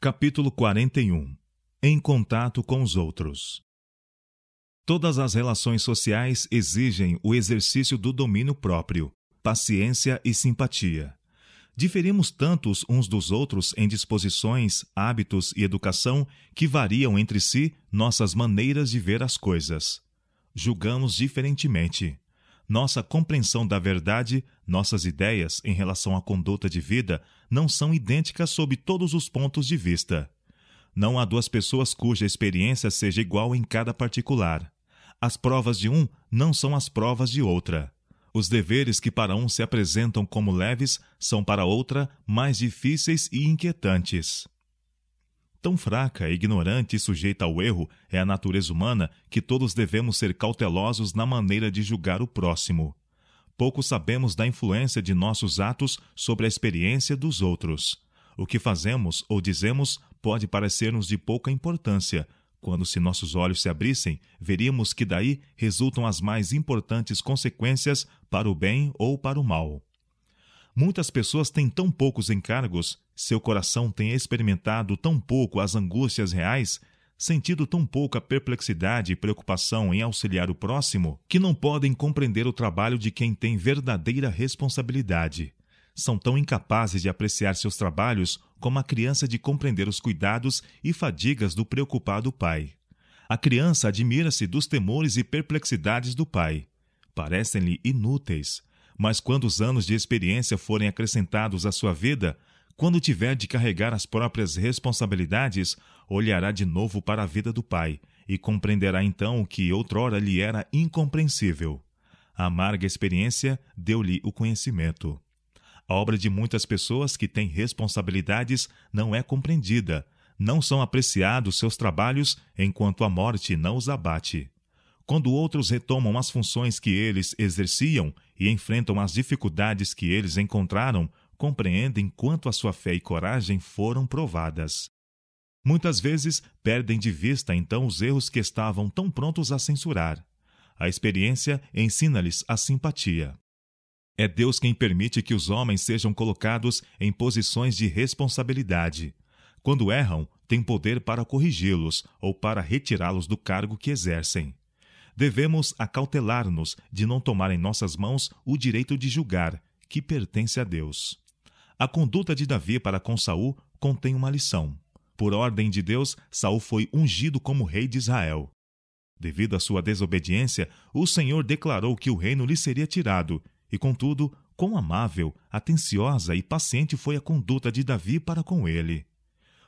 Capítulo 41. Em contato com os outros. Todas as relações sociais exigem o exercício do domínio próprio, paciência e simpatia. Diferimos tantos uns dos outros em disposições, hábitos e educação que variam entre si nossas maneiras de ver as coisas. Julgamos diferentemente. Nossa compreensão da verdade, nossas ideias em relação à conduta de vida não são idênticas sob todos os pontos de vista. Não há duas pessoas cuja experiência seja igual em cada particular. As provas de um não são as provas de outra. Os deveres que para um se apresentam como leves são para outra mais difíceis e inquietantes. Tão fraca, ignorante e sujeita ao erro é a natureza humana que todos devemos ser cautelosos na maneira de julgar o próximo. Pouco sabemos da influência de nossos atos sobre a experiência dos outros. O que fazemos ou dizemos pode parecer-nos de pouca importância, quando, se nossos olhos se abrissem, veríamos que daí resultam as mais importantes consequências para o bem ou para o mal. Muitas pessoas têm tão poucos encargos, seu coração tem experimentado tão pouco as angústias reais, sentido tão pouco a perplexidade e preocupação em auxiliar o próximo, que não podem compreender o trabalho de quem tem verdadeira responsabilidade. São tão incapazes de apreciar seus trabalhos como a criança de compreender os cuidados e fadigas do preocupado pai. A criança admira-se dos temores e perplexidades do pai. Parecem-lhe inúteis, mas quando os anos de experiência forem acrescentados à sua vida, quando tiver de carregar as próprias responsabilidades, olhará de novo para a vida do pai e compreenderá então o que outrora lhe era incompreensível. A amarga experiência deu-lhe o conhecimento. A obra de muitas pessoas que têm responsabilidades não é compreendida, não são apreciados seus trabalhos enquanto a morte não os abate. Quando outros retomam as funções que eles exerciam e enfrentam as dificuldades que eles encontraram, compreendem quanto a sua fé e coragem foram provadas. Muitas vezes perdem de vista então os erros que estavam tão prontos a censurar. A experiência ensina-lhes a simpatia. É Deus quem permite que os homens sejam colocados em posições de responsabilidade. Quando erram, tem poder para corrigi-los ou para retirá-los do cargo que exercem. Devemos acautelar-nos de não tomar em nossas mãos o direito de julgar, que pertence a Deus. A conduta de Davi para com Saul contém uma lição. Por ordem de Deus, Saul foi ungido como rei de Israel. Devido à sua desobediência, o Senhor declarou que o reino lhe seria tirado, e contudo, quão amável, atenciosa e paciente foi a conduta de Davi para com ele.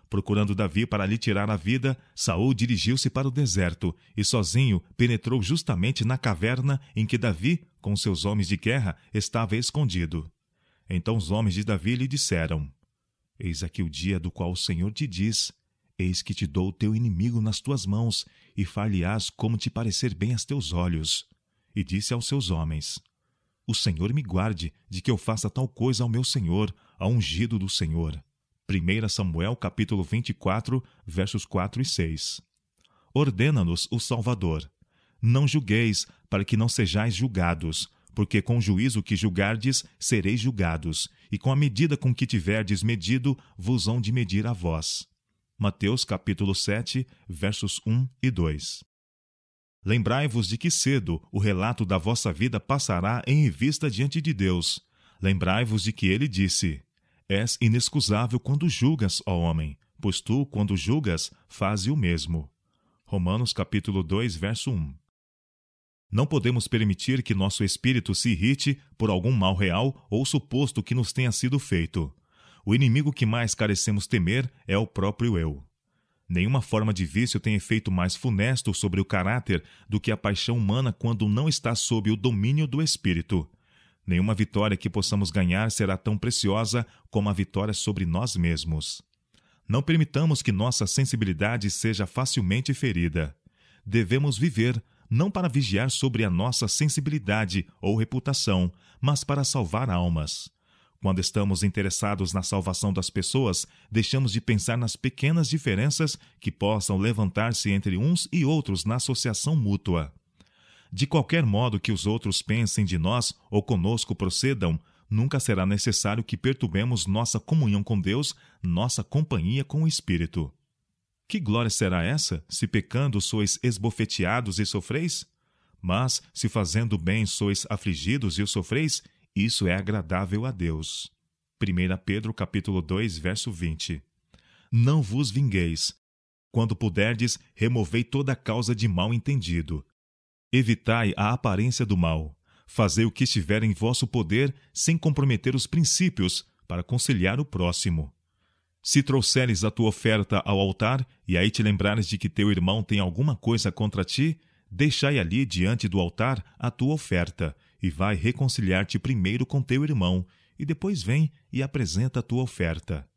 Procurando Davi para lhe tirar a vida, Saul dirigiu-se para o deserto e sozinho penetrou justamente na caverna em que Davi, com seus homens de guerra, estava escondido. Então os homens de Davi lhe disseram: Eis aqui o dia do qual o Senhor te diz: Eis que te dou o teu inimigo nas tuas mãos, e far-lhe-ás como te parecer bem aos teus olhos. E disse aos seus homens: O Senhor me guarde de que eu faça tal coisa ao meu Senhor, ao ungido do Senhor. 1 Samuel capítulo 24, versos 4 e 6. Ordena-nos o Salvador: Não julgueis, para que não sejais julgados, porque com o juízo que julgardes, sereis julgados, e com a medida com que tiverdes medido, vos hão de medir a vós. Mateus capítulo 7, versos 1 e 2. Lembrai-vos de que cedo o relato da vossa vida passará em revista diante de Deus. Lembrai-vos de que ele disse: És inexcusável quando julgas, ó homem, pois tu, quando julgas, faze o mesmo. Romanos capítulo 2, verso 1. Não podemos permitir que nosso espírito se irrite por algum mal real ou suposto que nos tenha sido feito. O inimigo que mais carecemos temer é o próprio eu. Nenhuma forma de vício tem efeito mais funesto sobre o caráter do que a paixão humana quando não está sob o domínio do espírito. Nenhuma vitória que possamos ganhar será tão preciosa como a vitória sobre nós mesmos. Não permitamos que nossa sensibilidade seja facilmente ferida. Devemos viver, não para vigiar sobre a nossa sensibilidade ou reputação, mas para salvar almas. Quando estamos interessados na salvação das pessoas, deixamos de pensar nas pequenas diferenças que possam levantar-se entre uns e outros na associação mútua. De qualquer modo que os outros pensem de nós ou conosco procedam, nunca será necessário que perturbemos nossa comunhão com Deus, nossa companhia com o Espírito. Que glória será essa, se pecando sois esbofeteados e sofreis? Mas, se fazendo bem sois afligidos e o sofreis, isso é agradável a Deus. 1 Pedro capítulo 2, verso 20. Não vos vingueis. Quando puderdes, removei toda a causa de mal entendido. Evitai a aparência do mal. Fazei o que estiver em vosso poder, sem comprometer os princípios, para conciliar o próximo. Se trouxeres a tua oferta ao altar, e aí te lembrares de que teu irmão tem alguma coisa contra ti, deixai ali diante do altar a tua oferta, e vai reconciliar-te primeiro com teu irmão, e depois vem e apresenta a tua oferta.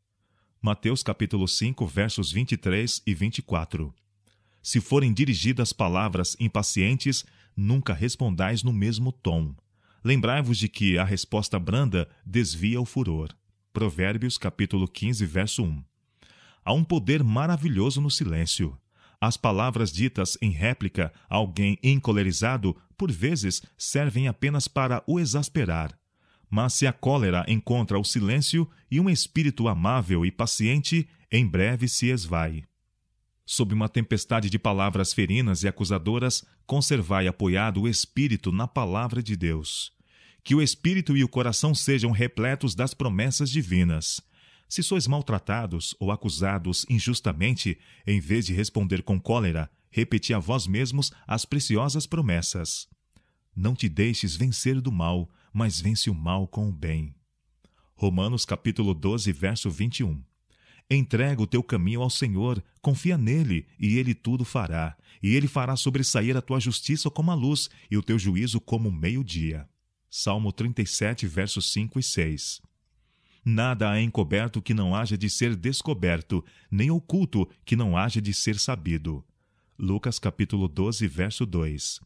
Mateus capítulo 5, versos 23 e 24. Se forem dirigidas palavras impacientes, nunca respondais no mesmo tom. Lembrai-vos de que a resposta branda desvia o furor. Provérbios capítulo 15, verso 1. Há um poder maravilhoso no silêncio. As palavras ditas em réplica a alguém encolerizado, por vezes, servem apenas para o exasperar. Mas se a cólera encontra o silêncio e um espírito amável e paciente, em breve se esvai. Sob uma tempestade de palavras ferinas e acusadoras, conservai apoiado o espírito na palavra de Deus. Que o espírito e o coração sejam repletos das promessas divinas. Se sois maltratados ou acusados injustamente, em vez de responder com cólera, repeti a vós mesmos as preciosas promessas. Não te deixes vencer do mal, mas vence o mal com o bem. Romanos capítulo 12, verso 21. Entrega o teu caminho ao Senhor, confia nele, e ele tudo fará. E ele fará sobressair a tua justiça como a luz, e o teu juízo como o meio-dia. Salmo 37, versos 5 e 6. Nada há encoberto que não haja de ser descoberto, nem oculto que não haja de ser sabido. Lucas capítulo 12, verso 2.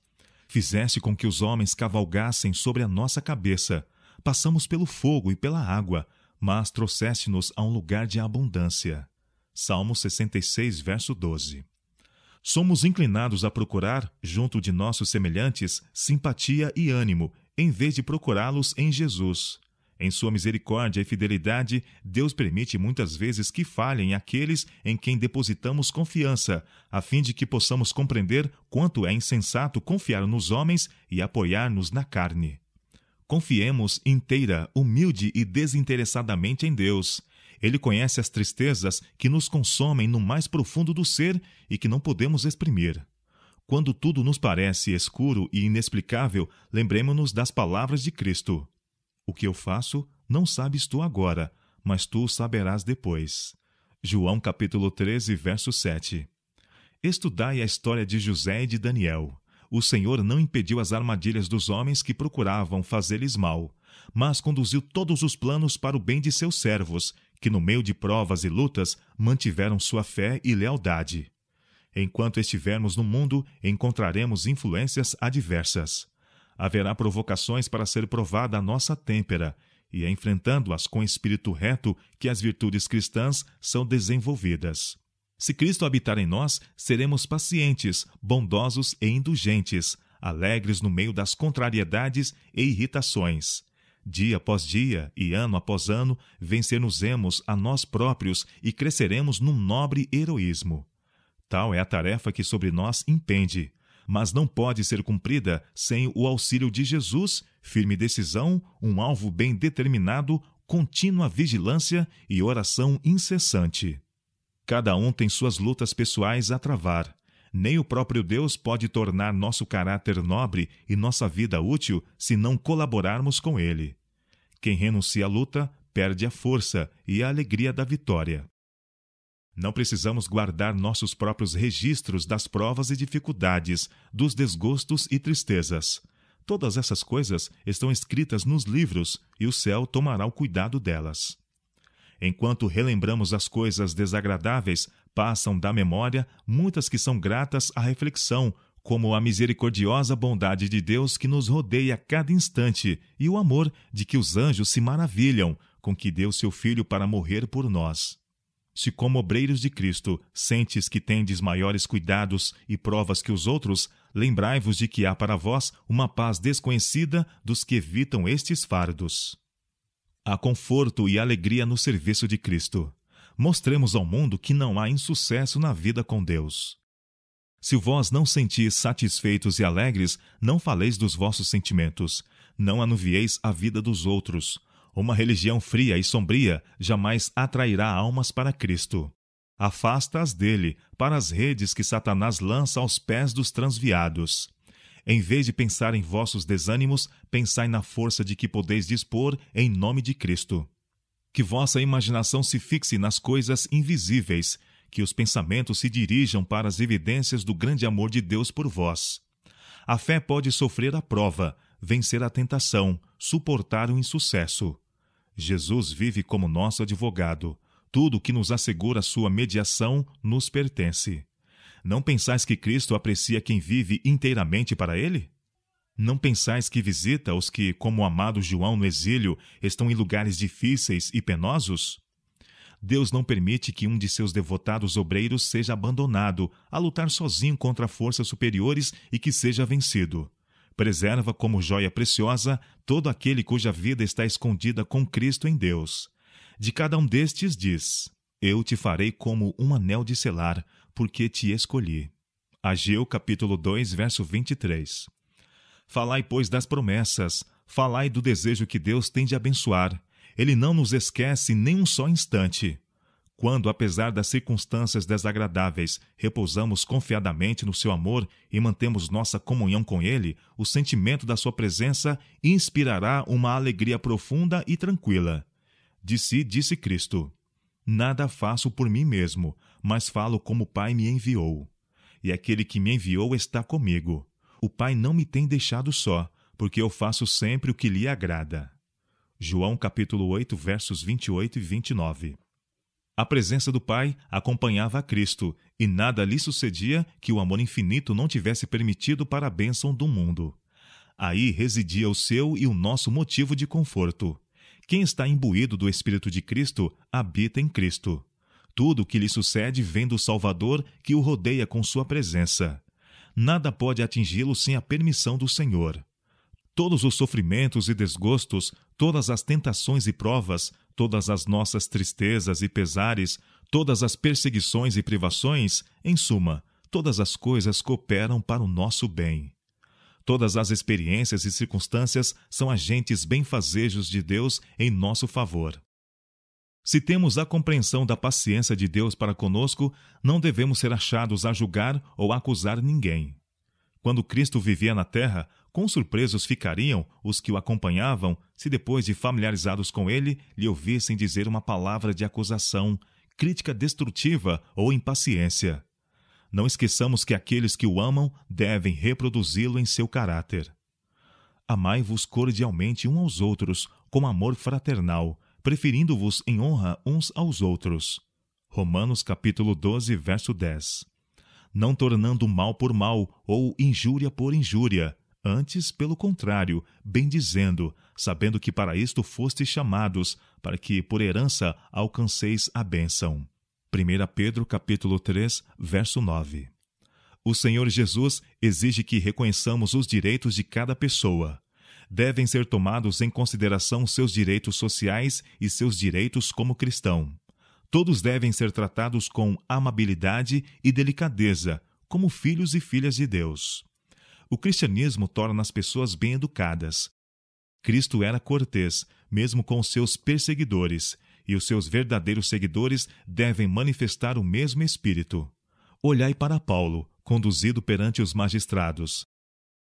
Fizeste com que os homens cavalgassem sobre a nossa cabeça. Passamos pelo fogo e pela água, mas trouxeste-nos a um lugar de abundância. Salmo 66, verso 12. Somos inclinados a procurar, junto de nossos semelhantes, simpatia e ânimo, em vez de procurá-los em Jesus. Em sua misericórdia e fidelidade, Deus permite muitas vezes que falhem aqueles em quem depositamos confiança, a fim de que possamos compreender quanto é insensato confiar nos homens e apoiar-nos na carne. Confiemos inteira, humilde e desinteressadamente em Deus. Ele conhece as tristezas que nos consomem no mais profundo do ser e que não podemos exprimir. Quando tudo nos parece escuro e inexplicável, lembremo-nos das palavras de Cristo. O que eu faço, não sabes tu agora, mas tu saberás depois. João capítulo 13, verso 7. Estudai a história de José e de Daniel. O Senhor não impediu as armadilhas dos homens que procuravam fazer-lhes mal, mas conduziu todos os planos para o bem de seus servos, que no meio de provas e lutas mantiveram sua fé e lealdade. Enquanto estivermos no mundo, encontraremos influências adversas. Haverá provocações para ser provada a nossa têmpera, e é enfrentando-as com espírito reto que as virtudes cristãs são desenvolvidas. Se Cristo habitar em nós, seremos pacientes, bondosos e indulgentes, alegres no meio das contrariedades e irritações. Dia após dia e ano após ano, vencer-nos-emos a nós próprios e cresceremos num nobre heroísmo. Tal é a tarefa que sobre nós impende, mas não pode ser cumprida sem o auxílio de Jesus, firme decisão, um alvo bem determinado, contínua vigilância e oração incessante. Cada um tem suas lutas pessoais a travar. Nem o próprio Deus pode tornar nosso caráter nobre e nossa vida útil se não colaborarmos com Ele. Quem renuncia à luta perde a força e a alegria da vitória. Não precisamos guardar nossos próprios registros das provas e dificuldades, dos desgostos e tristezas. Todas essas coisas estão escritas nos livros e o céu tomará o cuidado delas. Enquanto relembramos as coisas desagradáveis, passam da memória muitas que são gratas à reflexão, como a misericordiosa bondade de Deus que nos rodeia a cada instante e o amor de que os anjos se maravilham, com que deu seu Filho para morrer por nós. Se como obreiros de Cristo sentes que tendes maiores cuidados e provas que os outros, lembrai-vos de que há para vós uma paz desconhecida dos que evitam estes fardos. Há conforto e alegria no serviço de Cristo. Mostremos ao mundo que não há insucesso na vida com Deus. Se vós não sentis satisfeitos e alegres, não faleis dos vossos sentimentos, não anuvieis a vida dos outros. Uma religião fria e sombria jamais atrairá almas para Cristo. Afasta-as dele, para as redes que Satanás lança aos pés dos transviados. Em vez de pensar em vossos desânimos, pensai na força de que podeis dispor em nome de Cristo. Que vossa imaginação se fixe nas coisas invisíveis, que os pensamentos se dirijam para as evidências do grande amor de Deus por vós. A fé pode sofrer a prova, vencer a tentação, suportar o insucesso. Jesus vive como nosso advogado. Tudo que nos assegura sua mediação nos pertence. Não pensais que Cristo aprecia quem vive inteiramente para Ele? Não pensais que visita os que, como o amado João no exílio, estão em lugares difíceis e penosos? Deus não permite que um de seus devotados obreiros seja abandonado a lutar sozinho contra forças superiores e que seja vencido. Preserva como joia preciosa todo aquele cuja vida está escondida com Cristo em Deus. De cada um destes diz: Eu te farei como um anel de selar, porque te escolhi. Ageu capítulo 2, verso 23. Falai, pois, das promessas, falai do desejo que Deus tem de abençoar. Ele não nos esquece nem um só instante. Quando, apesar das circunstâncias desagradáveis, repousamos confiadamente no seu amor e mantemos nossa comunhão com ele, o sentimento da sua presença inspirará uma alegria profunda e tranquila. De si disse Cristo: Nada faço por mim mesmo, mas falo como o Pai me enviou. E aquele que me enviou está comigo. O Pai não me tem deixado só, porque eu faço sempre o que lhe agrada. João capítulo 8, versos 28 e 29. A presença do Pai acompanhava a Cristo, e nada lhe sucedia que o amor infinito não tivesse permitido para a bênção do mundo. Aí residia o seu e o nosso motivo de conforto. Quem está imbuído do Espírito de Cristo, habita em Cristo. Tudo o que lhe sucede vem do Salvador que o rodeia com sua presença. Nada pode atingi-lo sem a permissão do Senhor. Todos os sofrimentos e desgostos, todas as tentações e provas, todas as nossas tristezas e pesares, todas as perseguições e privações, em suma, todas as coisas cooperam para o nosso bem. Todas as experiências e circunstâncias são agentes benfazejos de Deus em nosso favor. Se temos a compreensão da paciência de Deus para conosco, não devemos ser achados a julgar ou acusar ninguém. Quando Cristo vivia na terra, quão surpresos ficariam os que o acompanhavam se depois de familiarizados com ele, lhe ouvissem dizer uma palavra de acusação, crítica destrutiva ou impaciência. Não esqueçamos que aqueles que o amam devem reproduzi-lo em seu caráter. Amai-vos cordialmente uns aos outros, com amor fraternal, preferindo-vos em honra uns aos outros. Romanos capítulo 12, verso 10. Não tornando mal por mal ou injúria por injúria, antes, pelo contrário, bendizendo, sabendo que para isto fostes chamados, para que, por herança, alcanceis a bênção. 1 Pedro capítulo 3, verso 9. O Senhor Jesus exige que reconheçamos os direitos de cada pessoa. Devem ser tomados em consideração seus direitos sociais e seus direitos como cristão. Todos devem ser tratados com amabilidade e delicadeza, como filhos e filhas de Deus. O cristianismo torna as pessoas bem-educadas. Cristo era cortês, mesmo com os seus perseguidores, e os seus verdadeiros seguidores devem manifestar o mesmo espírito. Olhai para Paulo, conduzido perante os magistrados.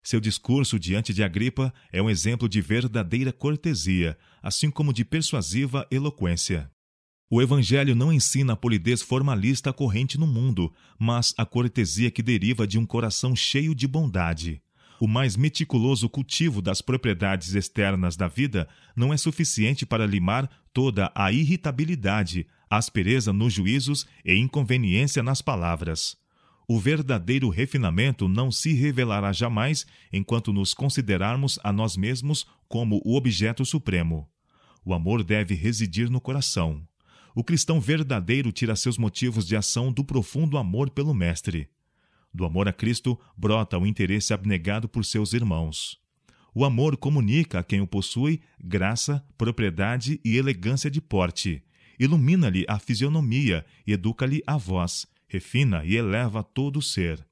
Seu discurso diante de Agripa é um exemplo de verdadeira cortesia, assim como de persuasiva eloquência. O Evangelho não ensina a polidez formalista corrente no mundo, mas a cortesia que deriva de um coração cheio de bondade. O mais meticuloso cultivo das propriedades externas da vida não é suficiente para limar toda a irritabilidade, aspereza nos juízos e inconveniência nas palavras. O verdadeiro refinamento não se revelará jamais enquanto nos considerarmos a nós mesmos como o objeto supremo. O amor deve residir no coração. O cristão verdadeiro tira seus motivos de ação do profundo amor pelo Mestre. Do amor a Cristo brota o interesse abnegado por seus irmãos. O amor comunica a quem o possui graça, propriedade e elegância de porte. Ilumina-lhe a fisionomia e educa-lhe a voz. Refina e eleva todo o ser.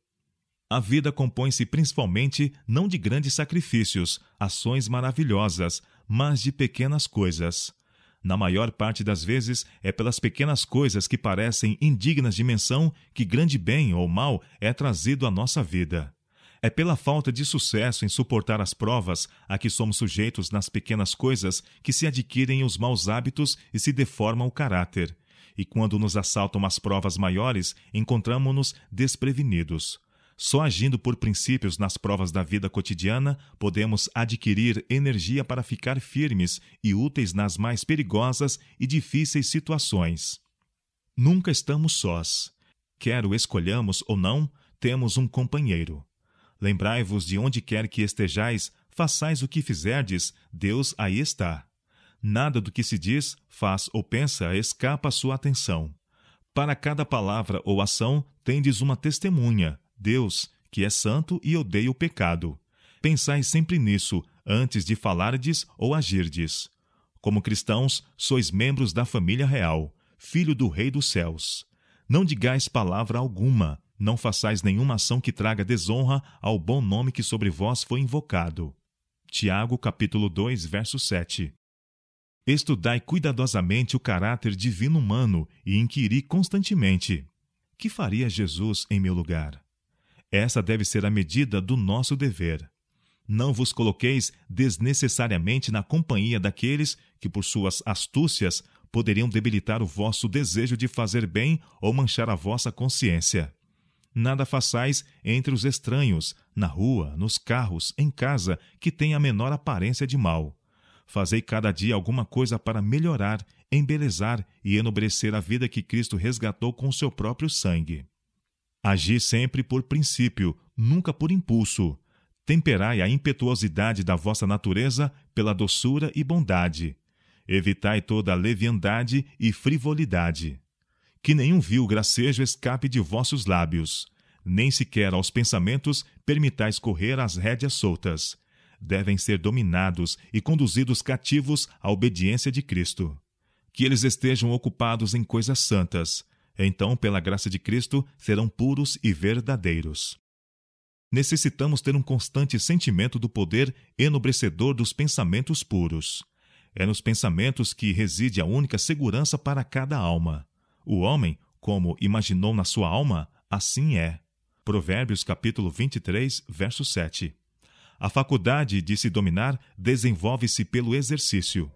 A vida compõe-se principalmente não de grandes sacrifícios, ações maravilhosas, mas de pequenas coisas. Na maior parte das vezes, é pelas pequenas coisas que parecem indignas de menção que grande bem ou mal é trazido à nossa vida. É pela falta de sucesso em suportar as provas a que somos sujeitos nas pequenas coisas que se adquirem os maus hábitos e se deforma o caráter. E quando nos assaltam as provas maiores, encontramo-nos desprevenidos. Só agindo por princípios nas provas da vida cotidiana, podemos adquirir energia para ficar firmes e úteis nas mais perigosas e difíceis situações. Nunca estamos sós. Quer o escolhamos ou não, temos um companheiro. Lembrai-vos de onde quer que estejais, façais o que fizerdes, Deus aí está. Nada do que se diz, faz ou pensa escapa à sua atenção. Para cada palavra ou ação, tendes uma testemunha, Deus, que é santo e odeia o pecado. Pensai sempre nisso, antes de falardes ou agirdes. Como cristãos, sois membros da família real, filho do Rei dos céus. Não digais palavra alguma, não façais nenhuma ação que traga desonra ao bom nome que sobre vós foi invocado. Tiago, capítulo 2, verso 7. Estudai cuidadosamente o caráter divino humano e inquiri constantemente: que faria Jesus em meu lugar? Essa deve ser a medida do nosso dever. Não vos coloqueis desnecessariamente na companhia daqueles que, por suas astúcias, poderiam debilitar o vosso desejo de fazer bem ou manchar a vossa consciência. Nada façais entre os estranhos, na rua, nos carros, em casa, que tenha a menor aparência de mal. Fazei cada dia alguma coisa para melhorar, embelezar e enobrecer a vida que Cristo resgatou com seu próprio sangue. Agi sempre por princípio, nunca por impulso. Temperai a impetuosidade da vossa natureza pela doçura e bondade. Evitai toda a leviandade e frivolidade. Que nenhum vil gracejo escape de vossos lábios. Nem sequer aos pensamentos permitais correr as rédeas soltas. Devem ser dominados e conduzidos cativos à obediência de Cristo. Que eles estejam ocupados em coisas santas. Então, pela graça de Cristo, serão puros e verdadeiros. Necessitamos ter um constante sentimento do poder enobrecedor dos pensamentos puros. É nos pensamentos que reside a única segurança para cada alma. O homem, como imaginou na sua alma, assim é. Provérbios capítulo 23, verso 7. A faculdade de se dominar desenvolve-se pelo exercício.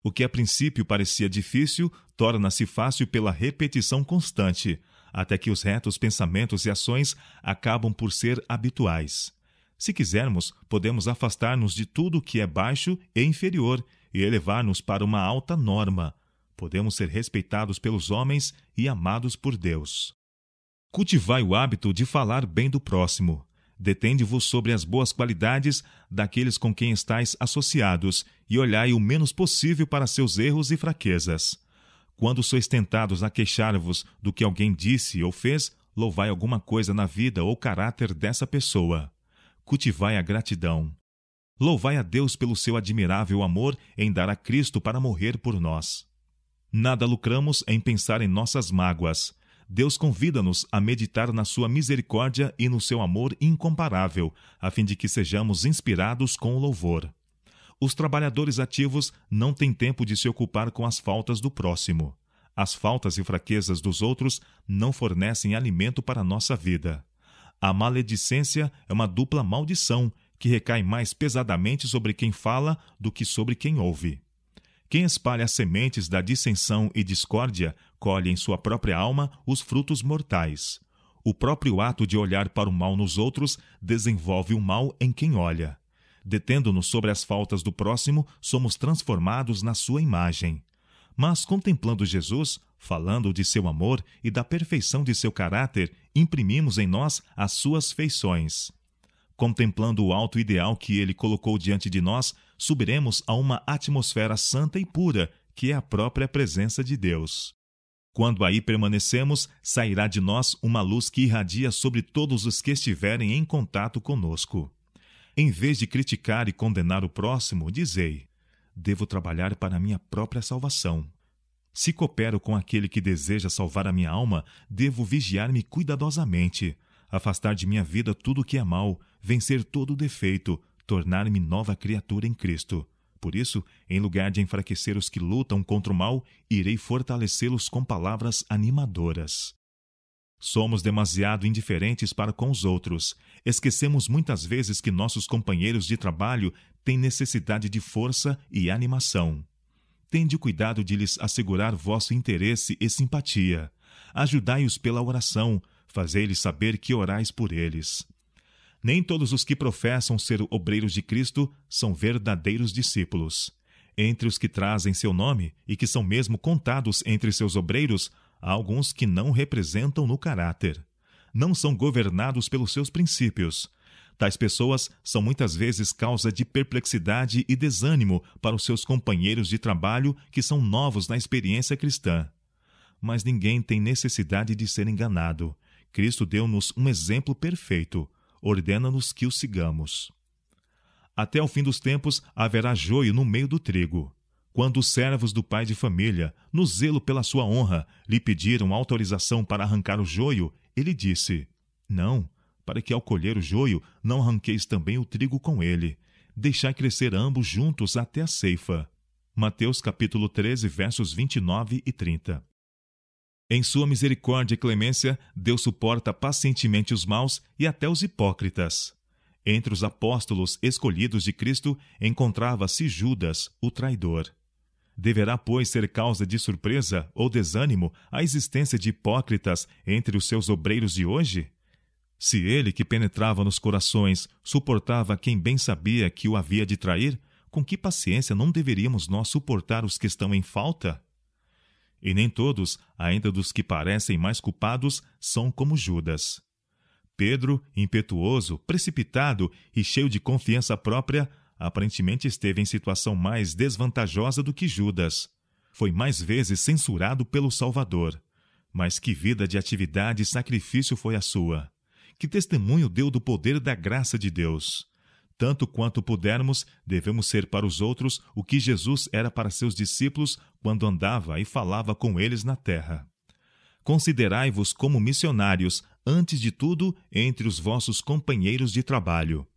O que a princípio parecia difícil, torna-se fácil pela repetição constante, até que os retos pensamentos e ações acabam por ser habituais. Se quisermos, podemos afastar-nos de tudo que é baixo e inferior e elevar-nos para uma alta norma. Podemos ser respeitados pelos homens e amados por Deus. Cultivai o hábito de falar bem do próximo. Detende-vos sobre as boas qualidades daqueles com quem estáis associados e olhai o menos possível para seus erros e fraquezas. Quando sois tentados a queixar-vos do que alguém disse ou fez, louvai alguma coisa na vida ou caráter dessa pessoa. Cultivai a gratidão. Louvai a Deus pelo seu admirável amor em dar a Cristo para morrer por nós. Nada lucramos em pensar em nossas mágoas. Deus convida-nos a meditar na sua misericórdia e no seu amor incomparável, a fim de que sejamos inspirados com o louvor. Os trabalhadores ativos não têm tempo de se ocupar com as faltas do próximo. As faltas e fraquezas dos outros não fornecem alimento para a nossa vida. A maledicência é uma dupla maldição que recai mais pesadamente sobre quem fala do que sobre quem ouve. Quem espalha as sementes da dissensão e discórdia colhe em sua própria alma os frutos mortais. O próprio ato de olhar para o mal nos outros desenvolve o mal em quem olha. Detendo-nos sobre as faltas do próximo, somos transformados na sua imagem. Mas, contemplando Jesus, falando de seu amor e da perfeição de seu caráter, imprimimos em nós as suas feições. Contemplando o alto ideal que ele colocou diante de nós, subiremos a uma atmosfera santa e pura, que é a própria presença de Deus. Quando aí permanecemos, sairá de nós uma luz que irradia sobre todos os que estiverem em contato conosco. Em vez de criticar e condenar o próximo, dizei: devo trabalhar para a minha própria salvação. Se coopero com aquele que deseja salvar a minha alma, devo vigiar-me cuidadosamente, afastar de minha vida tudo o que é mal, vencer todo o defeito, tornar-me nova criatura em Cristo. Por isso, em lugar de enfraquecer os que lutam contra o mal, irei fortalecê-los com palavras animadoras. Somos demasiado indiferentes para com os outros. Esquecemos muitas vezes que nossos companheiros de trabalho têm necessidade de força e animação. Tende cuidado de lhes assegurar vosso interesse e simpatia. Ajudai-os pela oração, fazei-lhes saber que orais por eles. Nem todos os que professam ser obreiros de Cristo são verdadeiros discípulos. Entre os que trazem seu nome e que são mesmo contados entre seus obreiros, há alguns que não representam no caráter. Não são governados pelos seus princípios. Tais pessoas são muitas vezes causa de perplexidade e desânimo para os seus companheiros de trabalho que são novos na experiência cristã. Mas ninguém tem necessidade de ser enganado. Cristo deu-nos um exemplo perfeito. Ordena-nos que o sigamos. Até o fim dos tempos haverá joio no meio do trigo. Quando os servos do pai de família, no zelo pela sua honra, lhe pediram autorização para arrancar o joio, ele disse: não, para que ao colher o joio não arranqueis também o trigo com ele. Deixai crescer ambos juntos até a ceifa. Mateus capítulo 13, versos 29 e 30. Em sua misericórdia e clemência, Deus suporta pacientemente os maus e até os hipócritas. Entre os apóstolos escolhidos de Cristo encontrava-se Judas, o traidor. Deverá, pois, ser causa de surpresa ou desânimo a existência de hipócritas entre os seus obreiros de hoje? Se ele, que penetrava nos corações, suportava quem bem sabia que o havia de trair, com que paciência não deveríamos nós suportar os que estão em falta? E nem todos, ainda dos que parecem mais culpados, são como Judas. Pedro, impetuoso, precipitado e cheio de confiança própria, aparentemente esteve em situação mais desvantajosa do que Judas. Foi mais vezes censurado pelo Salvador. Mas que vida de atividade e sacrifício foi a sua! Que testemunho deu do poder da graça de Deus! Tanto quanto pudermos, devemos ser para os outros o que Jesus era para seus discípulos quando andava e falava com eles na terra. Considerai-vos como missionários, antes de tudo, entre os vossos companheiros de trabalho.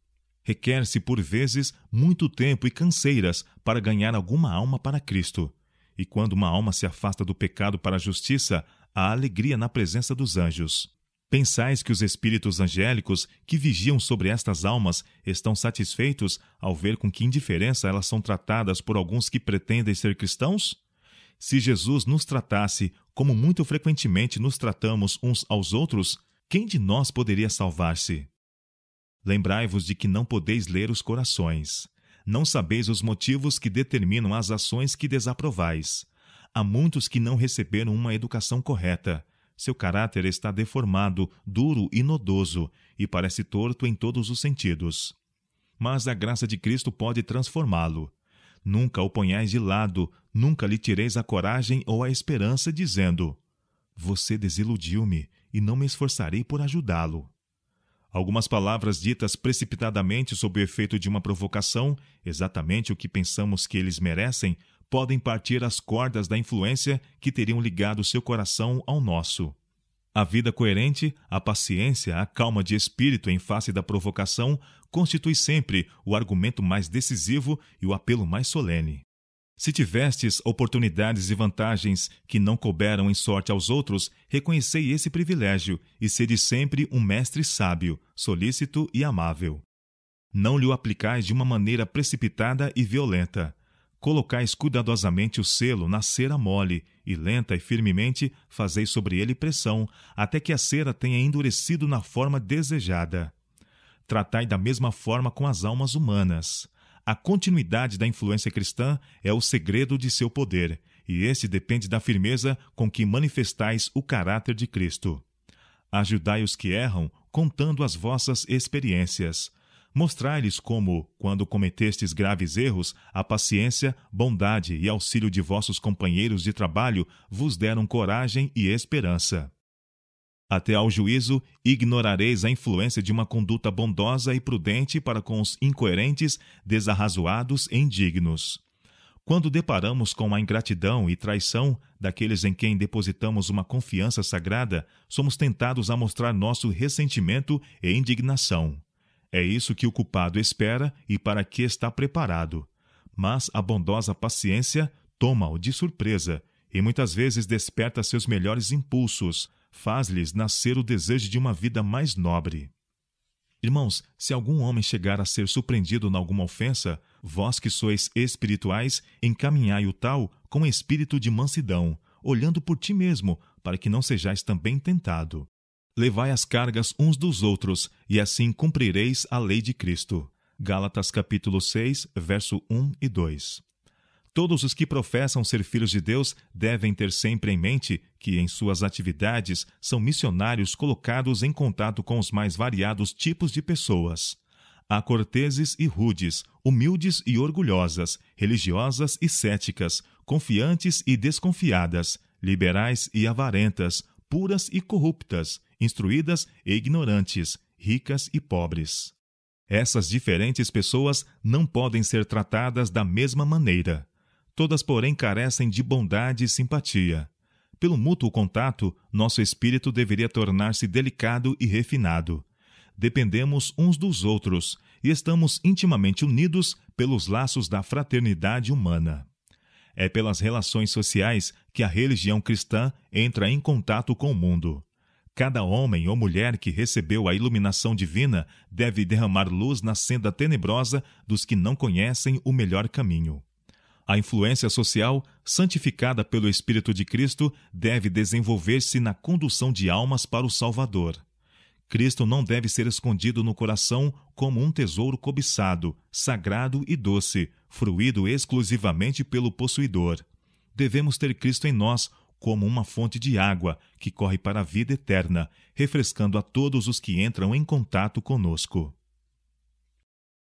Requer-se, por vezes, muito tempo e canseiras para ganhar alguma alma para Cristo. E quando uma alma se afasta do pecado para a justiça, há alegria na presença dos anjos. Pensais que os espíritos angélicos que vigiam sobre estas almas estão satisfeitos ao ver com que indiferença elas são tratadas por alguns que pretendem ser cristãos? Se Jesus nos tratasse como muito frequentemente nos tratamos uns aos outros, quem de nós poderia salvar-se? Lembrai-vos de que não podeis ler os corações. Não sabeis os motivos que determinam as ações que desaprovais. Há muitos que não receberam uma educação correta. Seu caráter está deformado, duro e nodoso, e parece torto em todos os sentidos. Mas a graça de Cristo pode transformá-lo. Nunca o ponhais de lado, nunca lhe tireis a coragem ou a esperança, dizendo: você desiludiu-me, e não me esforçarei por ajudá-lo. Algumas palavras ditas precipitadamente sob o efeito de uma provocação, exatamente o que pensamos que eles merecem, podem partir as cordas da influência que teriam ligado seu coração ao nosso. A vida coerente, a paciência, a calma de espírito em face da provocação constitui sempre o argumento mais decisivo e o apelo mais solene. Se tivestes oportunidades e vantagens que não couberam em sorte aos outros, reconhecei esse privilégio e sede sempre um mestre sábio, solícito e amável. Não lhe o aplicais de uma maneira precipitada e violenta. Colocais cuidadosamente o selo na cera mole e lenta e firmemente fazeis sobre ele pressão, até que a cera tenha endurecido na forma desejada. Tratai da mesma forma com as almas humanas. A continuidade da influência cristã é o segredo de seu poder, e este depende da firmeza com que manifestais o caráter de Cristo. Ajudai os que erram, contando as vossas experiências. Mostrai-lhes como, quando cometestes graves erros, a paciência, bondade e auxílio de vossos companheiros de trabalho vos deram coragem e esperança. Até ao juízo, ignorareis a influência de uma conduta bondosa e prudente para com os incoerentes, desarrazoados e indignos. Quando deparamos com a ingratidão e traição daqueles em quem depositamos uma confiança sagrada, somos tentados a mostrar nosso ressentimento e indignação. É isso que o culpado espera e para que está preparado. Mas a bondosa paciência toma-o de surpresa e muitas vezes desperta seus melhores impulsos, faz-lhes nascer o desejo de uma vida mais nobre. Irmãos, se algum homem chegar a ser surpreendido em alguma ofensa, vós que sois espirituais, encaminhai o tal com espírito de mansidão, olhando por ti mesmo, para que não sejais também tentado. Levai as cargas uns dos outros, e assim cumprireis a lei de Cristo. Gálatas capítulo 6, verso 1 e 2. Todos os que professam ser filhos de Deus devem ter sempre em mente que, em suas atividades, são missionários colocados em contato com os mais variados tipos de pessoas. Há corteses e rudes, humildes e orgulhosas, religiosas e céticas, confiantes e desconfiadas, liberais e avarentas, puras e corruptas, instruídas e ignorantes, ricas e pobres. Essas diferentes pessoas não podem ser tratadas da mesma maneira. Todas, porém, carecem de bondade e simpatia. Pelo mútuo contato, nosso espírito deveria tornar-se delicado e refinado. Dependemos uns dos outros e estamos intimamente unidos pelos laços da fraternidade humana. É pelas relações sociais que a religião cristã entra em contato com o mundo. Cada homem ou mulher que recebeu a iluminação divina deve derramar luz na senda tenebrosa dos que não conhecem o melhor caminho. A influência social, santificada pelo Espírito de Cristo, deve desenvolver-se na condução de almas para o Salvador. Cristo não deve ser escondido no coração como um tesouro cobiçado, sagrado e doce, fruído exclusivamente pelo possuidor. Devemos ter Cristo em nós como uma fonte de água que corre para a vida eterna, refrescando a todos os que entram em contato conosco.